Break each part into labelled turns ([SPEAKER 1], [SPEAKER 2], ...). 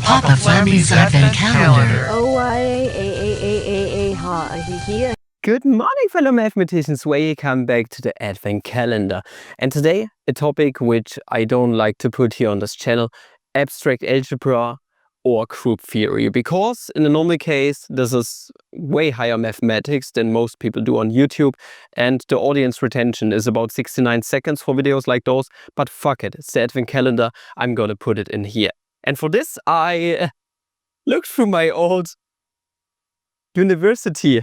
[SPEAKER 1] part of Flammy's Advent Calendar.
[SPEAKER 2] Good morning, fellow mathematicians. Welcome back to the Advent Calendar. And today, a topic which I don't like to put here on this channel, abstract algebra or group theory. Because in a normal case, this is way higher mathematics than most people do on YouTube. And the audience retention is about 69 seconds for videos like those. But fuck it, it's the Advent Calendar. I'm gonna put it in here. And for this, I looked through my old university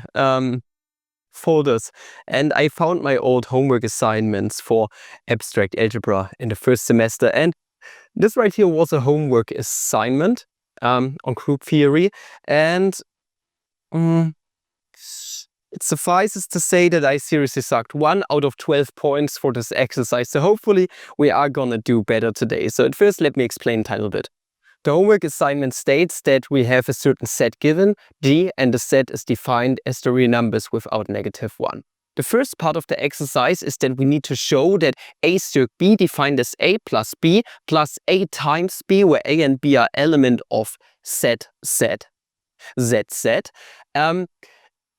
[SPEAKER 2] folders and I found my old homework assignments for abstract algebra in the first semester, and this right here was a homework assignment on group theory, and it suffices to say that I seriously sucked 1 out of 12 points for this exercise, so hopefully we are gonna do better today. So at first let me explain a tiny bit. The homework assignment states that we have a certain set given, G, and the set is defined as the real numbers without -1. The first part of the exercise is that we need to show that A circ B, defined as A plus B plus A times B, where A and B are element of Z set,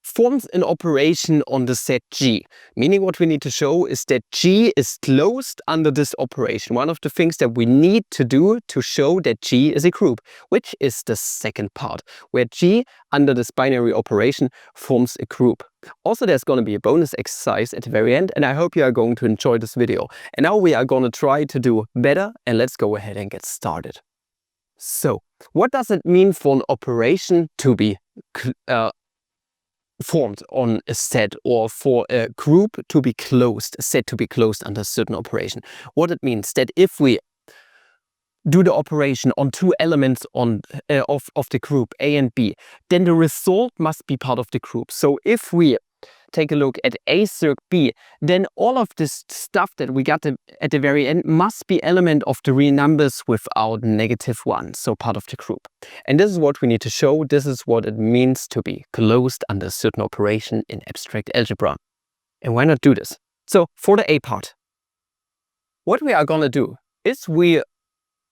[SPEAKER 2] forms an operation on the set G. Meaning what we need to show is that G is closed under this operation. One of the things that we need to do to show that G is a group, which is the second part, where G under this binary operation forms a group. Also, there's going to be a bonus exercise at the very end, and I hope you are going to enjoy this video. And now we are going to try to do better, and let's go ahead and get started. So, what does it mean for an operation to be formed on a set, or for a group to be closed, a set to be closed under a certain operation? What it means that if we do the operation on two elements of the group A and B, then the result must be part of the group. So if we take a look at A circ B, then all of this stuff that we got at the very end must be element of the real numbers without -1, so part of the group. And this is what we need to show. This is what it means to be closed under a certain operation in abstract algebra. And why not do this? So for the A part, what we are gonna do is we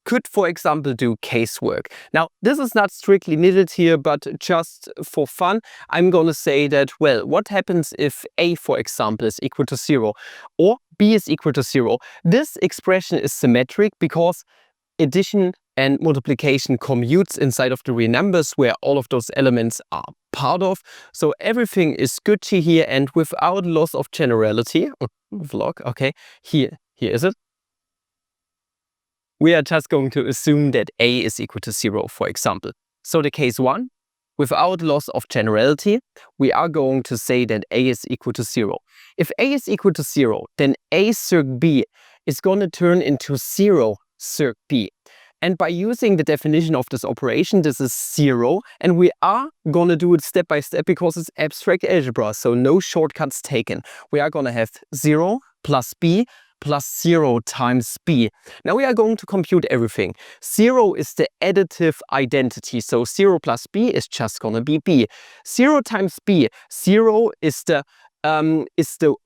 [SPEAKER 2] could, for example, do casework. Now, this is not strictly needed here, but just for fun, I'm going to say that, well, what happens if A, for example, is equal to 0 or B is equal to 0? This expression is symmetric because addition and multiplication commutes inside of the real numbers where all of those elements are part of. So everything is Gucci here, and without loss of generality, okay, here is it. We are just going to assume that A is equal to 0, for example. So the case 1, without loss of generality, we are going to say that A is equal to 0. If A is equal to 0, then A circ B is going to turn into 0 circ B. And by using the definition of this operation, this is 0, and we are going to do it step by step because it's abstract algebra, so no shortcuts taken. We are going to have 0 plus B plus 0 times B. Now we are going to compute everything. 0 is the additive identity, so 0 plus B is just going to be B. 0 times B, 0 is the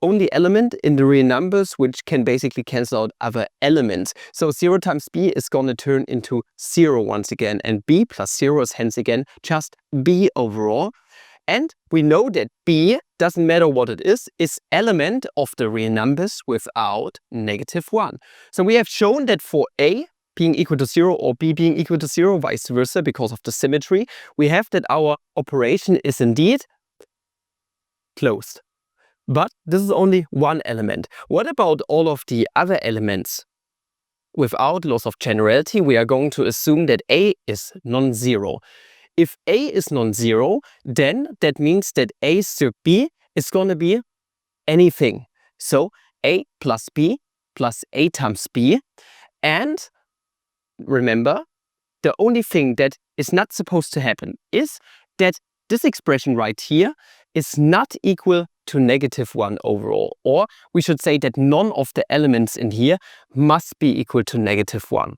[SPEAKER 2] only element in the real numbers which can basically cancel out other elements. So 0 times B is going to turn into 0 once again, and B plus 0 is hence again just B overall. And we know that B, doesn't matter what it is element of the real numbers without -1. So we have shown that for A being equal to 0 or B being equal to 0, vice versa, because of the symmetry, we have that our operation is indeed closed. But this is only one element. What about all of the other elements? Without loss of generality, we are going to assume that A is non-zero. If A is non-zero, then that means that A circ B is going to be anything. So A plus B plus A times B. And remember, the only thing that is not supposed to happen is that this expression right here is not equal to -1 overall. Or we should say that none of the elements in here must be equal to -1.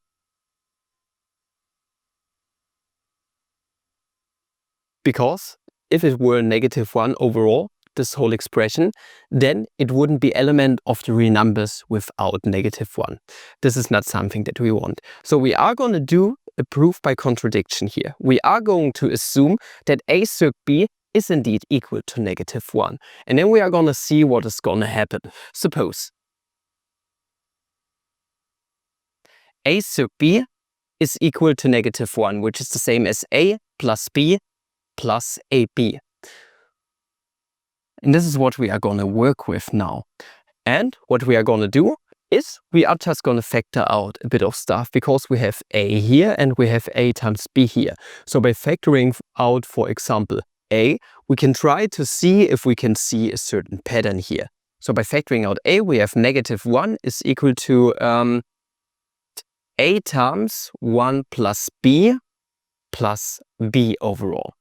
[SPEAKER 2] Because if it were -1 overall, this whole expression, then it wouldn't be element of the real numbers without -1. This is not something that we want. So we are going to do a proof by contradiction here. We are going to assume that A circ B is indeed equal to -1. And then we are going to see what is going to happen. Suppose A circ B is equal to -1, which is the same as A plus B plus AB. And this is what we are going to work with now. And what we are going to do is we are just going to factor out a bit of stuff because we have A here and we have A times B here. So by factoring out, for example, A, we can try to see if we can see a certain pattern here. So by factoring out A, we have -1 is equal to A times 1 plus B plus B overall.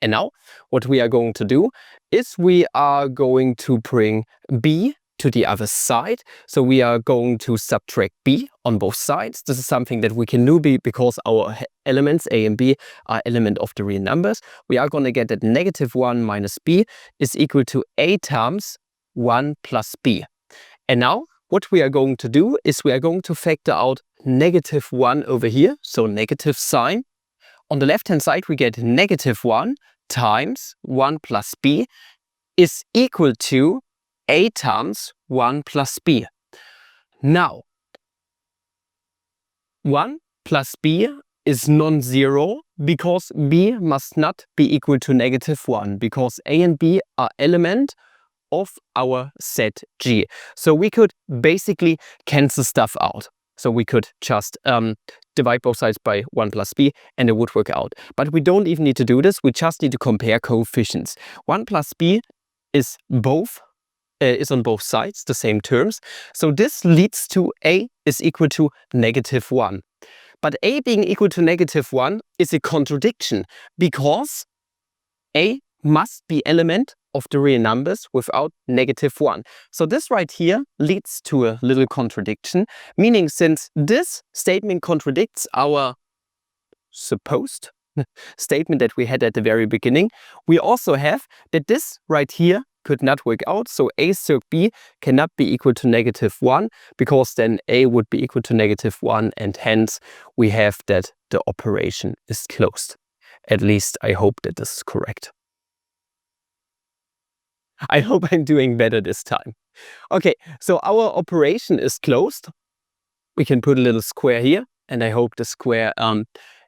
[SPEAKER 2] And now what we are going to do is we are going to bring B to the other side. So we are going to subtract B on both sides. This is something that we can do because our elements A and B are element of the real numbers. We are going to get that -1 minus B is equal to A times 1 plus B. And now what we are going to do is we are going to factor out -1 over here, so negative sign. On the left hand side we get -1 times 1 plus B is equal to A times 1 plus B. Now 1 plus B is non-zero because B must not be equal to -1 because A and B are element of our set G. So we could basically cancel stuff out. So we could just divide both sides by 1 plus B and it would work out. But we don't even need to do this. We just need to compare coefficients. 1 plus B is on both sides, the same terms. So this leads to A is equal to -1. But A being equal to -1 is a contradiction because A must be element of the real numbers without -1. So this right here leads to a little contradiction, meaning since this statement contradicts our supposed statement that we had at the very beginning, we also have that this right here could not work out. So A circ B cannot be equal to -1 because then A would be equal to -1 and hence we have that the operation is closed. At least I hope that this is correct. I hope I'm doing better this time. Okay, so our operation is closed. We can put a little square here and I hope the square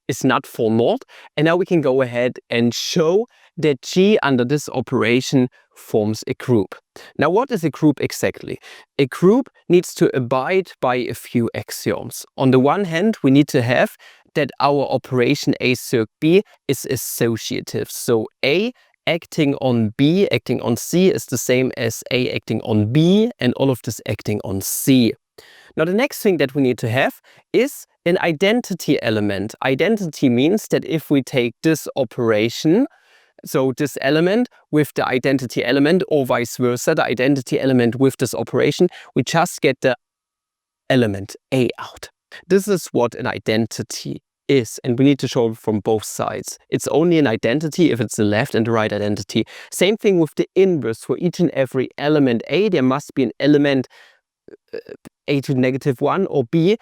[SPEAKER 2] is not for naught. And now we can go ahead and show that G under this operation forms a group. Now what is a group exactly? A group needs to abide by a few axioms. On the one hand, we need to have that our operation A circ B is associative. So A acting on B, acting on C is the same as A acting on B and all of this acting on C. Now the next thing that we need to have is an identity element. Identity means that if we take this operation, so this element with the identity element or vice versa, the identity element with this operation, we just get the element A out. This is what an identity is, and we need to show it from both sides. It's only an identity if it's the left and the right identity. Same thing with the inverse. For each and every element A, there must be an element A to -1 or B,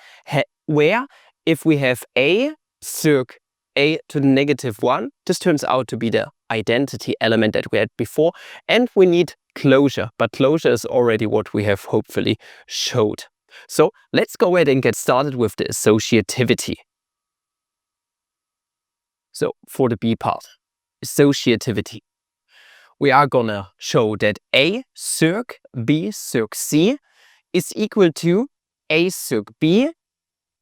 [SPEAKER 2] where if we have A circ A to the -1, this turns out to be the identity element that we had before, and we need closure, but closure is already what we have hopefully showed. So let's go ahead and get started with the associativity. So for the B part, associativity, we are gonna show that A circ B circ C is equal to A circ B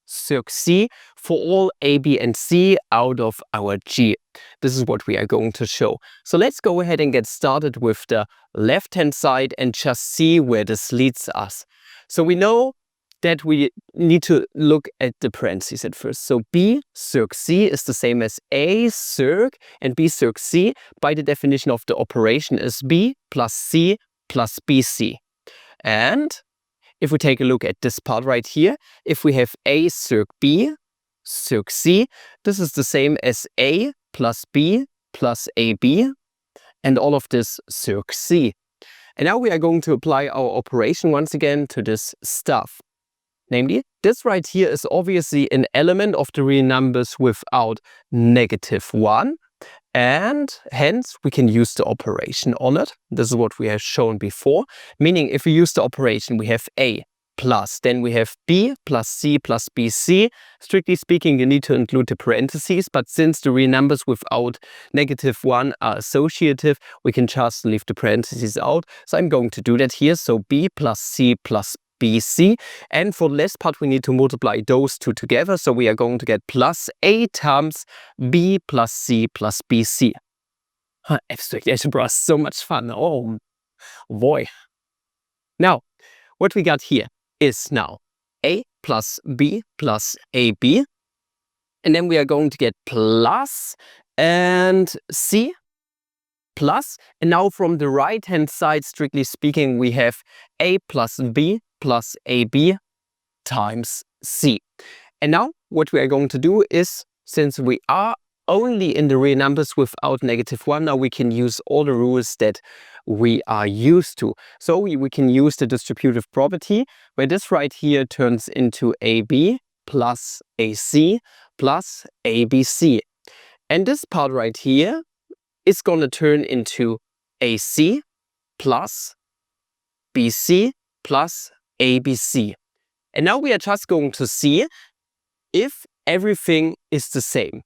[SPEAKER 2] circ C for all A, B and C out of our G. This is what we are going to show. So let's go ahead and get started with the left hand side and just see where this leads us. So we know that we need to look at the parentheses at first. So B circ C is the same as A circ and B circ C by the definition of the operation is B plus C plus BC. And if we take a look at this part right here, if we have A circ B circ C, this is the same as A plus B plus AB and all of this circ C. And now we are going to apply our operation once again to this stuff. Namely, this right here is obviously an element of the real numbers without -1, and hence we can use the operation on it. This is what we have shown before, meaning if we use the operation, we have A plus, then we have B plus C plus BC. Strictly speaking, you need to include the parentheses, but since the real numbers without -1 are associative, we can just leave the parentheses out. So I'm going to do that here. So B plus C plus BC. And for the last part, we need to multiply those two together. So we are going to get plus A times B plus C plus BC. Abstract algebra is so much fun. Oh boy. Now, what we got here is now A plus B plus AB. And then we are going to get plus and C plus. And now from the right hand side, strictly speaking, we have A plus B plus AB times C. And now what we are going to do is, since we are only in the real numbers without -1, now we can use all the rules that we are used to. So we can use the distributive property, where this right here turns into AB plus AC plus ABC. And this part right here is going to turn into AC plus BC plus ABC. And now we are just going to see if everything is the same.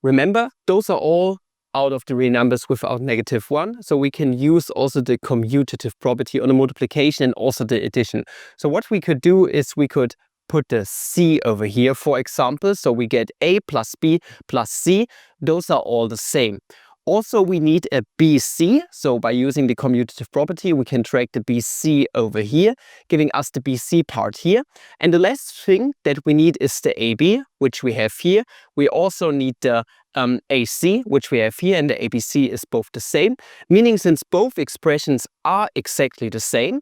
[SPEAKER 2] Remember, those are all out of the real numbers without -1. So we can use also the commutative property on the multiplication and also the addition. So what we could do is we could put the C over here, for example. So we get A plus B plus C. Those are all the same. Also, we need a BC. So by using the commutative property, we can drag the BC over here, giving us the BC part here. And the last thing that we need is the AB, which we have here. We also need the AC, which we have here, and the ABC is both the same. Meaning, since both expressions are exactly the same,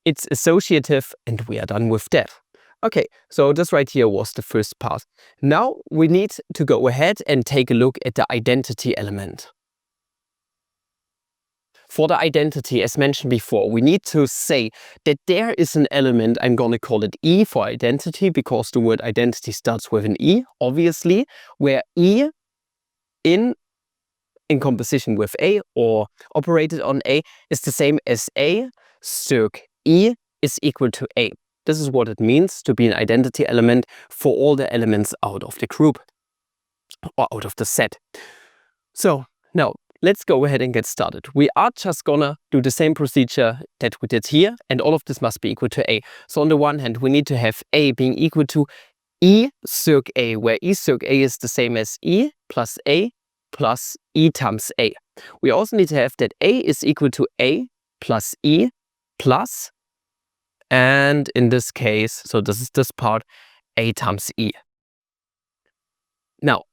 [SPEAKER 2] it's associative, and we are done with that. Okay, so this right here was the first part. Now we need to go ahead and take a look at the identity element. For the identity, as mentioned before, we need to say that there is an element, I'm going to call it E for identity, because the word identity starts with an E, obviously, where E in composition with A or operated on A is the same as A, circ E is equal to A. This is what it means to be an identity element for all the elements out of the group or out of the set. So now let's go ahead and get started. We are just gonna do the same procedure that we did here, and all of this must be equal to A. So on the one hand, we need to have A being equal to E circ A, where E circ A is the same as E plus E times A. We also need to have that A is equal to A plus E plus, and in this case, so this is this part, A times E. Now,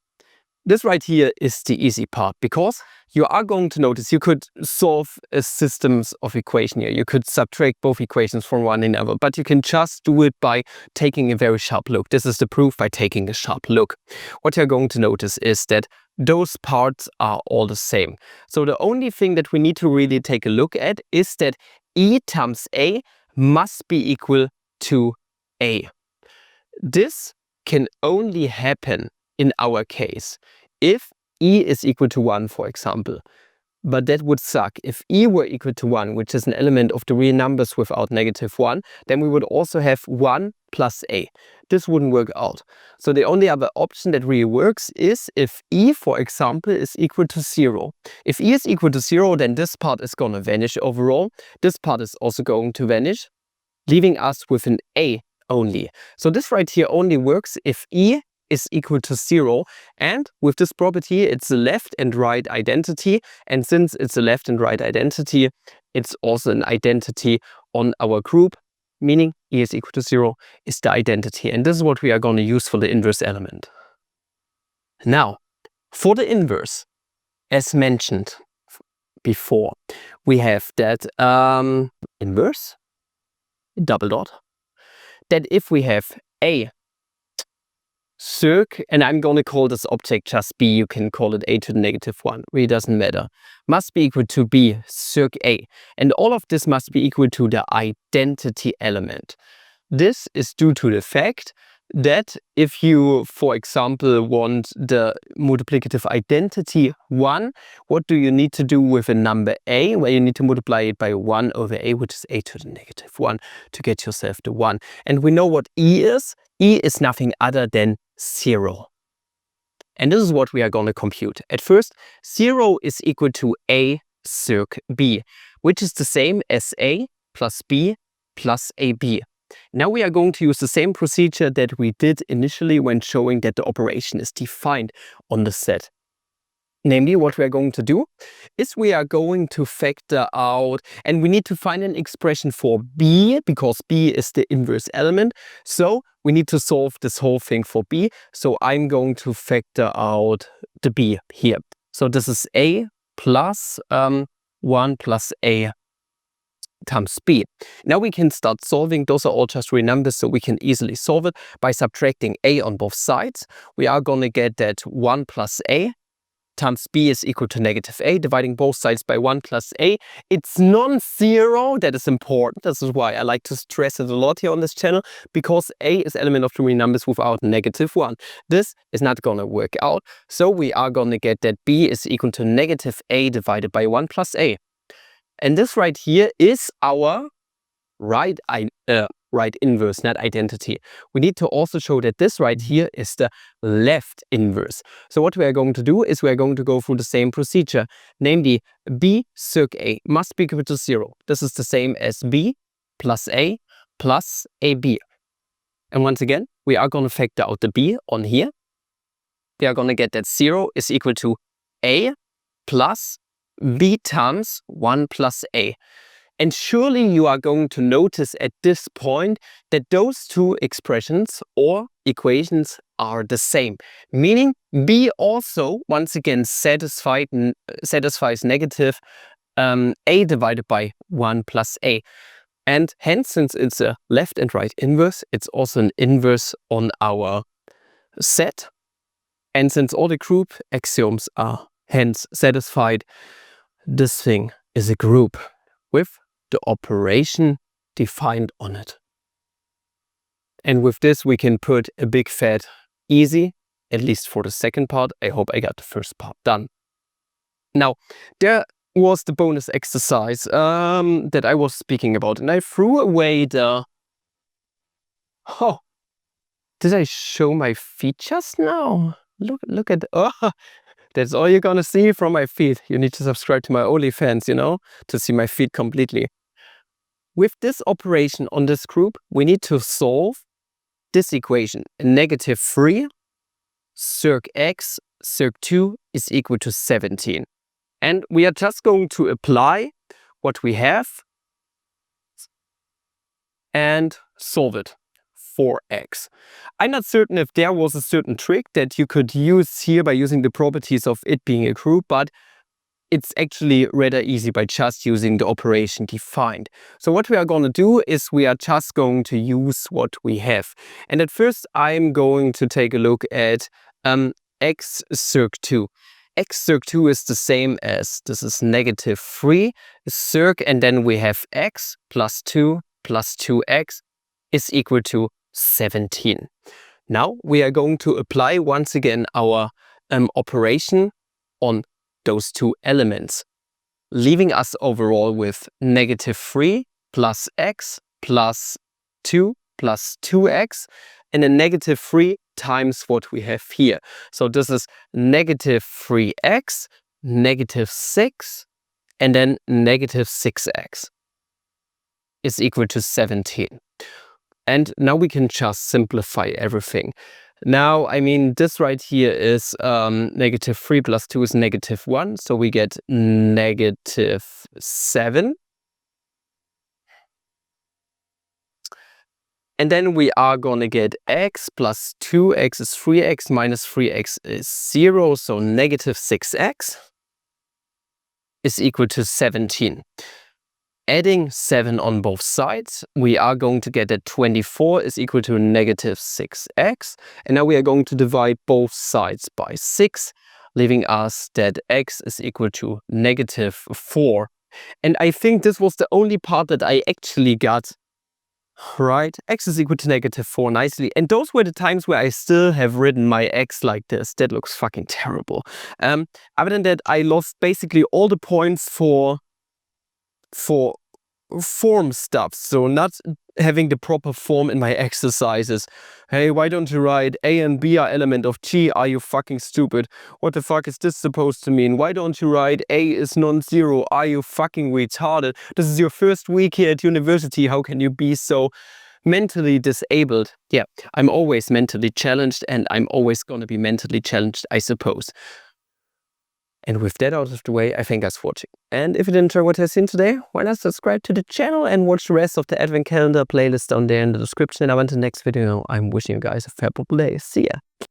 [SPEAKER 2] this right here is the easy part, because you are going to notice you could solve a systems of equation here. You could subtract both equations from one another, but you can just do it by taking a very sharp look. This is the proof by taking a sharp look. What you're going to notice is that those parts are all the same. So the only thing that we need to really take a look at is that E times A must be equal to A. This can only happen in our case if E is equal to 1, for example. But that would suck. If E were equal to 1, which is an element of the real numbers without -1, then we would also have 1 plus A. This wouldn't work out. So the only other option that really works is if E, for example, is equal to 0. If E is equal to 0, then this part is going to vanish overall. This part is also going to vanish, leaving us with an A only. So this right here only works if E is equal to 0, and with this property it's a left and right identity, and since it's a left and right identity, it's also an identity on our group, meaning E is equal to 0 is the identity, and this is what we are going to use for the inverse element. Now, for the inverse, as mentioned before, we have that inverse, double dot, that if we have A circ, and I'm going to call this object just B, you can call it A to the -1, really doesn't matter, must be equal to B circ A. And all of this must be equal to the identity element. This is due to the fact that if you, for example, want the multiplicative identity 1, what do you need to do with a number a? Well, you need to multiply it by 1 over a, which is a to the negative 1, to get yourself the 1. And we know what e is. E is nothing other than 0. And this is what we are going to compute. At first, 0 is equal to a circ b, which is the same as a plus b plus ab. Now we are going to use the same procedure that we did initially when showing that the operation is defined on the set. Namely, what we are going to do is we are going to factor out, and we need to find an expression for b, because b is the inverse element. So we need to solve this whole thing for b. So I'm going to factor out the b here. So this is a plus 1 plus a times b. Now we can start solving. Those are all just real numbers, so we can easily solve it by subtracting a on both sides. We are going to get that 1 plus a times b is equal to negative a, dividing both sides by 1 plus a. It's non-zero. That is important. This is why I like to stress it a lot here on this channel, because a is element of the real numbers without negative 1. This is not going to work out. So we are going to get that b is equal to negative a divided by 1 plus a. And this right here is our right inverse, not identity. We need to also show that this right here is the left inverse. So what we are going to do is we are going to go through the same procedure. Namely, b circ a must be equal to 0. This is the same as b plus ab. And once again, we are going to factor out the b on here. We are going to get that 0 is equal to a plus b times 1 plus a. And surely you are going to notice at this point that those two expressions or equations are the same. Meaning b also, once again, satisfies negative a divided by 1 plus a. And hence, since it's a left and right inverse, it's also an inverse on our set. And since all the group axioms are hence satisfied, this thing is a group with the operation defined on it. And with this, we can put a big fat easy, at least for the second part. I hope I got the first part done. Now, there was the bonus exercise that I was speaking about, and I threw away the... Oh, did I show my feet just now? Look at... Oh, that's all you're gonna see from my feet. You need to subscribe to my OnlyFans, you know, to see my feet completely. With this operation on this group, we need to solve this equation. Negative 3 circ x circ 2 is equal to 17. And we are just going to apply what we have and solve it for x. I'm not certain if there was a certain trick that you could use here by using the properties of it being a group, but it's actually rather easy by just using the operation defined. So what we are going to do is we are just going to use what we have. And at first I'm going to take a look at x circ 2. X circ 2 is the same as, this is negative 3 circ, and then we have x plus 2 plus 2x is equal to 17. Now we are going to apply once again our operation on those two elements, leaving us overall with negative 3 plus x plus 2 plus 2x, and a negative 3 times what we have here. So this is negative 3x, negative 6, and then negative 6x is equal to 17. And now we can just simplify everything. Now, I mean, this right here is negative 3 plus 2 is negative 1. So we get negative 7. And then we are going to get x plus 2x is 3x minus 3x is 0. So negative 6x is equal to 17. Adding 7 on both sides, we are going to get that 24 is equal to negative 6x. And now we are going to divide both sides by 6, leaving us that x is equal to negative 4. And I think this was the only part that I actually got right? X is equal to -4 nicely. And those were the times where I still have written my X like this. That looks fucking terrible. Other than that, I lost basically all the points for form stuff. So not having the proper form in my exercises. Hey, why don't you write A and B are element of G? Are you fucking stupid? What the fuck is this supposed to mean? Why don't you write A is non-zero? Are you fucking retarded? This is your first week here at university. How can you be so mentally disabled? Yeah, I'm always mentally challenged, and I'm always gonna be mentally challenged, I suppose. And with that out of the way, I thank you guys for watching. And if you did enjoy what you've seen today, why not subscribe to the channel and watch the rest of the Advent Calendar playlist down there in the description. And I want the next video. I'm wishing you guys a fabulous day. See ya.